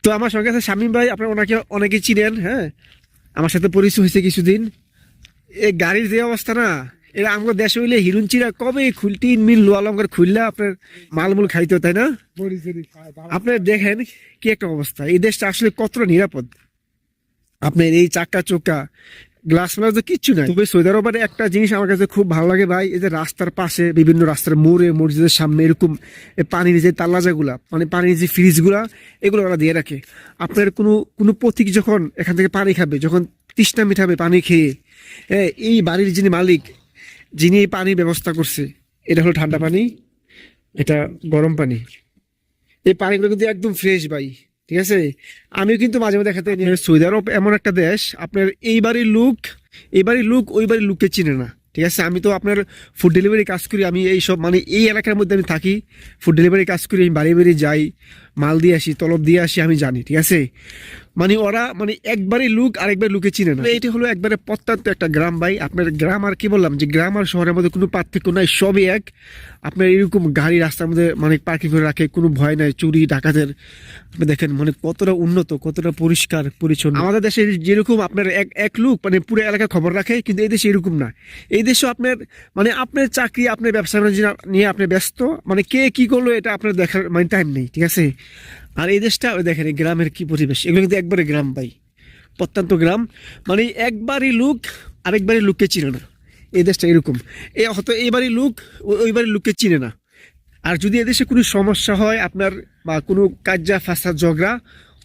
তো আমার সঙ্গে আছে শামীম ভাই, আপনার ওনাকে অনেকে চিনেন। হ্যাঁ, আমার সাথে পরিচয় হয়েছে কিছুদিন। এই গাড়ির যে অবস্থা না, এরা আমাদের দেশে হইলে হিরুনচিরা কবে 3 মিল লোয়া লঙ্কার খুললে আপনার মালমূল খাইতো, তাই না? আপনার দেখেন কি একটা অবস্থা, এই দেশটা আসলে কতটা নিরাপদ। আপনার এই চাক্কা চোক্কা গ্লাস ফ্লাস তো কিচ্ছু নাই। তবে সৌদি আরবের একটা জিনিস আমার কাছে খুব ভালো লাগে ভাই, এই যে রাস্তার পাশে বিভিন্ন রাস্তার মোড়ে মসজিদের সামনে এরকম পানির যে তাল্লাজাগুলা, মানে পানির যে ফ্রিজগুলা, এগুলো ওরা দিয়ে রাখে। আপনার কোনো কোনো পথিক যখন এখান থেকে পানি খাবে, যখন তৃষ্ণা মিটাবে পানি খেয়ে, এই বাড়ির যিনি মালিক, যিনি এই পানির ব্যবস্থা করছে, এটা হলো ঠান্ডা পানি, এটা গরম পানি। এই পানিগুলো কিন্তু একদম ফ্রেশ ভাই, ঠিক আছে? আমিও কিন্তু মাঝে মাঝে দেখাতে সৌদি আরব এমন একটা দেশ, আপনার এই বাড়ির লোক ওই বাড়ির লোককে চিনে না, ঠিক আছে? আমি তো আপনার ফুড ডেলিভারি কাজ করি, আমি এই সব মানে এই এলাকার মধ্যে আমি থাকি, ফুড ডেলিভারি কাজ করি, আমি বাড়ি বাড়ি যাই, মাল দিয়ে আসি, তলব দিয়ে আসি, আমি জানি, ঠিক আছে? মানে ওরা মানে একবারই লোক আরেকবার লোকে চিনে না। এইটা হলো একবারে প্রত্যন্ত একটা গ্রাম ভাই। আপনার গ্রাম আর কি বললাম, যে গ্রাম আর শহরের মধ্যে কোনো পার্থক্য নাই, সবই এক। আপনার এরকম গাড়ি রাস্তার মধ্যে মানে পার্কিং করে রাখে, কোনো ভয় নাই চুরি ডাকাতের। আপনি দেখেন মানে কতটা উন্নত, কতটা পরিষ্কার পরিচ্ছন্ন। আমাদের দেশে যেরকম আপনার এক এক লোক মানে পুরো এলাকা খবর রাখে, কিন্তু এই দেশে এরকম না। এই দেশে আপনার মানে আপনার চাকরি, আপনার ব্যবসা বাণিজ্য নিয়ে আপনি ব্যস্ত, মানে কে কি করলো এটা আপনার দেখার মানে টাইম নেই, ঠিক আছে? আর এই দেশটা ওই দেখেন এই গ্রামের কি পরিবেশ, এগুলো কিন্তু একবারে গ্রাম ভাই, প্রত্যন্ত গ্রাম। মানে একবারই লোক আরেকবারই লোককে চিনে না, এই দেশটা এরকম। হয়তো এই বাড়ির লোক ওই বাড়ির লোককে চিনে না। আর যদি এদেশে কোনো সমস্যা হয় আপনার, বা কোনো কাজ্জা ফাসাদ ঝগড়া,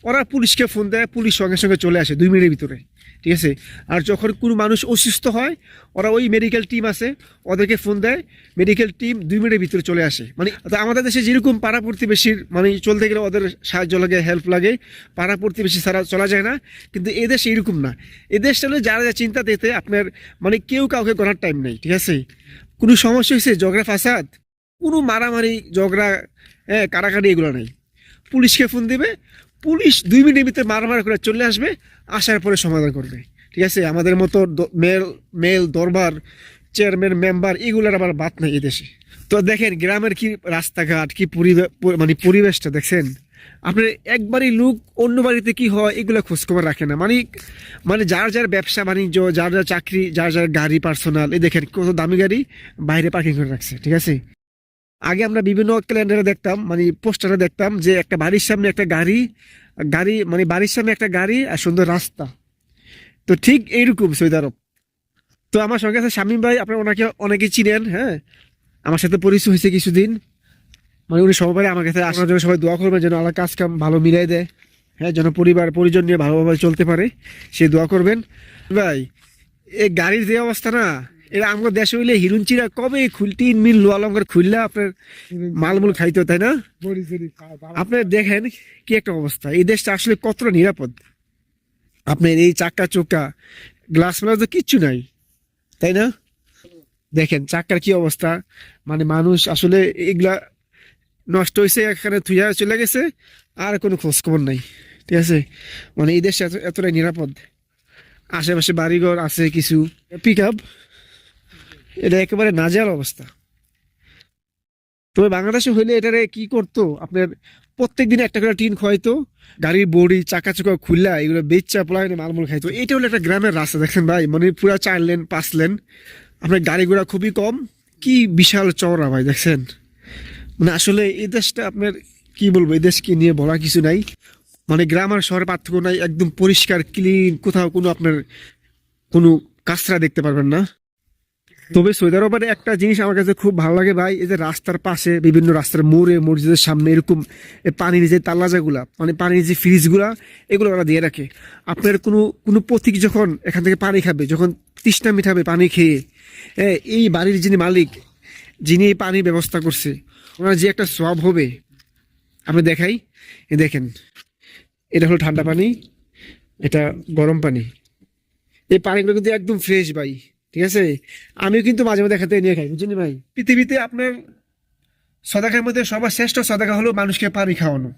ওরা পুলিশকে ফোন দেয়, পুলিশ সঙ্গে সঙ্গে চলে আসে 2 মিনিটের ভিতরে, ঠিক আছে? আর যখন কোনো মানুষ অসুস্থ হয়, ওরা ওই মেডিকেল টিম আছে, ওদেরকে ফোন দেয়, মেডিকেল টিম 2 মিনিটের ভিতরে চলে আসে। মানে আমাদের দেশে যেরকম পাড়া প্রতিবেশীর মানে চলতে গেলে ওদের সাহায্য লাগে, হেল্প লাগে, পাড়া প্রতিবেশী ছাড়া চলা যায় না, কিন্তু এদেশে এরকম না। এদেশটা হলে যারা যা চিন্তা দিতে আপনার মানে কেউ কাউকে করার টাইম নেই, ঠিক আছে? কোনো সমস্যা হয়েছে, ঝগড়া ফাসাদ, কোনো মারামারি ঝগড়া, কারাকারি, এগুলো নাই। পুলিশকে ফোন দেবে, পুলিশ 2 মিনিটের ভিতরে মারামারি করে চলে আসবে, আসার পরে সমাধান করবে, ঠিক আছে? আমাদের মতো মেল দরবার, চেয়ারম্যান মেম্বার, এগুলোর আবার বাদ নাই এদেশে। তো দেখেন গ্রামের কি রাস্তাঘাট, কি মানে পরিবেশটা দেখছেন। আপনার একবারই লোক অন্য বাড়িতে কি হয় এগুলো খোঁজখবর রাখে না। মানে মানে যার যার ব্যবসা বাণিজ্য, যার যার চাকরি, যার যার গাড়ি পার্সোনাল, এই দেখেন কত দামি গাড়ি বাইরে পার্কিং করে রাখছে, ঠিক আছে? আগে আমরা বিভিন্ন ক্যালেন্ডারে দেখতাম, মানে পোস্টারে দেখতাম যে একটা বাড়ির সামনে একটা গাড়ি, মানে বাড়ির সামনে একটা গাড়ি আর সুন্দর রাস্তা। তো ঠিক এইরকম সৌদি আরব। তো আমার সঙ্গে আছে শামীম ভাই, আপনার ওনাকে অনেকে চিনেন। হ্যাঁ, আমার সাথে পরিচয় হয়েছে কিছুদিন। মানে উনি সবাই আমার কাছে আসার জন্য সবাই দোয়া করবেন যেন আল্লাহ কাজ কাম ভালো মিলাই দেয়, হ্যাঁ, যেন পরিবার পরিজন নিয়ে ভালোভাবে চলতে পারে, সে দোয়া করবেন ভাই। এই গাড়ির যে অবস্থা না, এরা আমাদের দেশে হইলে হিরুনচিরা কবে 3 মিল লোয়া লঙ্কার খুললে আপনার মালমূল খাইতো, তাই না? আপনার দেখেন কি একটা অবস্থা, এই দেশটা আসলে কতটা নিরাপদ। আপনার এই চাক্কা চোক্কা গ্লাস ফ্লাস তো কিচ্ছু নাই, তাই না? দেখেন চাক্কার কি অবস্থা, মানে মানুষ আসলে এগুলা নষ্ট হয়েছে, এখানে থুইয়া চলে গেছে, আর কোনো খোঁজ খবর নাই, ঠিক আছে? মানে এই দেশটা এতটাই নিরাপদ। আশেপাশে বাড়িঘর আছে কিছু, পিক আপ, এটা একেবারে নাজেহাল অবস্থা। তবে বাংলাদেশে হইলে এটারে কি করতো আপনার, প্রত্যেক দিনে একটা করে টিন খোয়াইতো, গাড়ির বডি চাকা চোকা খুললা এগুলো বেচা পোলায় মালমূল খাইতো। এটা হলো একটা গ্রামের রাস্তা, দেখেন ভাই, মানে পুরা 4 লেন 5 লেন, আপনার গাড়ি ঘোড়া খুবই কম, কি বিশাল চওড়া ভাই, দেখছেন? মানে আসলে এই দেশটা আপনার কি বলবো, এই দেশকে নিয়ে বলা কিছু নাই। মানে গ্রাম আর শহরের পার্থক্য নাই, একদম পরিষ্কার ক্লিন, কোথাও কোনো আপনার কোনো কাঁচরা দেখতে পারবেন না। তবে সৌদি আরবের একটা জিনিস আমার কাছে খুব ভালো লাগে ভাই, এই যে রাস্তার পাশে বিভিন্ন রাস্তার মোড়ে মসজিদের সামনে এরকম পানির যে তাল্লাজাগুলা, মানে পানির যে ফ্রিজগুলা, এগুলো ওরা দিয়ে রাখে। আপনার কোনো কোনো পথিক যখন এখান থেকে পানি খাবে, যখন তৃষ্ণা মিটাবে পানি খেয়ে, এই বাড়ির যিনি মালিক, যিনি এই পানির ব্যবস্থা করছে, ওনার যে একটা সওয়াব হবে। আমি দেখাই, দেখেন এটা হলো ঠান্ডা পানি, এটা গরম পানি। এই পানিগুলো কিন্তু একদম ফ্রেশ ভাই, ঠিক আছে? আমিও কিন্তু মাঝে মাঝে দেখাতে নিয়ে খাই, বুঝলি ভাই? পৃথিবীতে আপনার সদাকার মধ্যে সবার শ্রেষ্ঠ সদাকা হলো মানুষকে পানি খাওয়ানো।